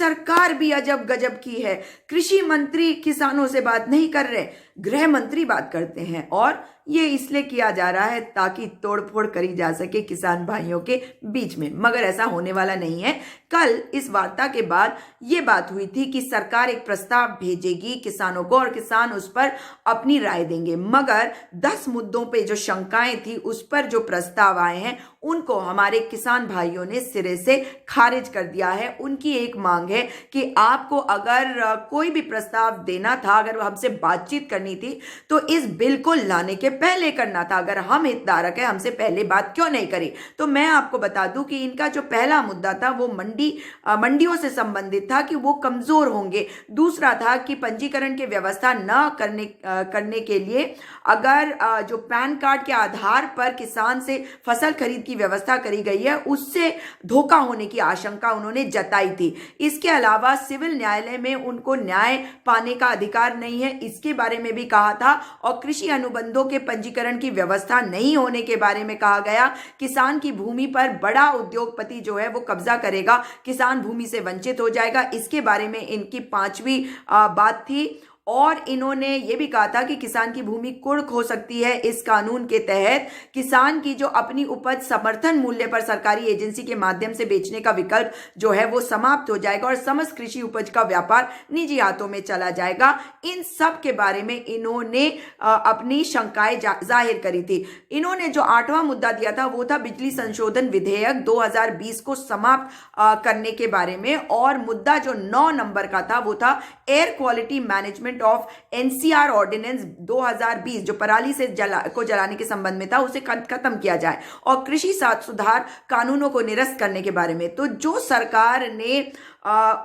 सरकार भी अजब गजब की है। कृषि मंत्री किसानों से बात नहीं कर रहे, गृह मंत्री बात करते हैं, और ये इसलिए किया जा रहा है ताकि तोड़फोड़ करी जा सके किसान भाइयों के बीच में, मगर ऐसा होने वाला नहीं है। कल इस वार्ता के बाद ये बात हुई थी कि सरकार एक प्रस्ताव भेजेगी किसानों को और किसान उस पर अपनी राय देंगे, मगर 10 मुद्दों पे जो शंकाएं थी उस पर जो प्रस्ताव आए हैं उनको हमारे किसान भाइयों ने सिरे से खारिज कर दिया है। उनकी एक मांग है कि आपको अगर कोई भी प्रस्ताव देना था, अगर हमसे बातचीत करनी थी तो इस बिल को लाने के पहले करना था। अगर हम हितधारक है, हमसे पहले बात क्यों नहीं करी? तो मैं आपको बता दूं कि इनका जो पहला मुद्दा था वो मंडियों से संबंधित था कि वो कमजोर होंगे। दूसरा था कि पंजीकरण की व्यवस्था न करने के लिए अगर जो पैन कार्ड के आधार पर किसान से फसल खरीद की व्यवस्था करी गई है उससे धोखा होने की आशंका उन्होंने जताई थी। इसके अलावा सिविल न्यायालय में उनको न्याय पाने का अधिकार नहीं है, इसके बारे में भी कहा था। और कृषि अनुबंधों के पंजीकरण की व्यवस्था नहीं होने के बारे में कहा गया। किसान की भूमि पर बड़ा उद्योगपति जो है वो कब्जा करेगा, किसान भूमि से वंचित हो जाएगा। इसके बारे में इनकी 5वीं बात थी। और इन्होंने ये भी कहा था कि किसान की भूमि कुर्क हो सकती है। इस कानून के तहत किसान की जो अपनी उपज समर्थन मूल्य पर सरकारी एजेंसी के माध्यम से बेचने का विकल्प जो है वो समाप्त हो जाएगा और समस्त कृषि उपज का व्यापार निजी हाथों में चला जाएगा। इन सब के बारे में इन्होंने अपनी शंकाएं जाहिर करी थी। इन्होंने जो 8वां मुद्दा दिया था वो था बिजली संशोधन विधेयक 2020 को समाप्त करने के बारे में, और मुद्दा जो 9 नंबर का था वो था air quality management of NCR ordinance 2020 जो पराली से जलाने के संबंध में था उसे खत्म किया जाए और कृषि सुधार कानूनों को निरस्त करने के बारे में। तो जो सरकार ने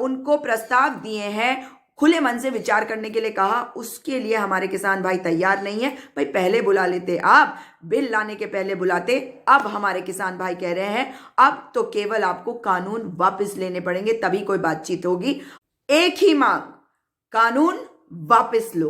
उनको प्रस्ताव दिए हैं, खुले मन से विचार करने के लिए कहा, उसके लिए हमारे किसान भाई तैयार नहीं है। भाई पहले बुला लेते, आप बिल लाने के पहले बुलाते। अब हमारे किसान भाई कह रहे हैं अब तो केवल आपको कानून वापस लेने पड़ेंगे, तभी कोई बातचीत होगी। एक ही मांग, कानून वापस लो।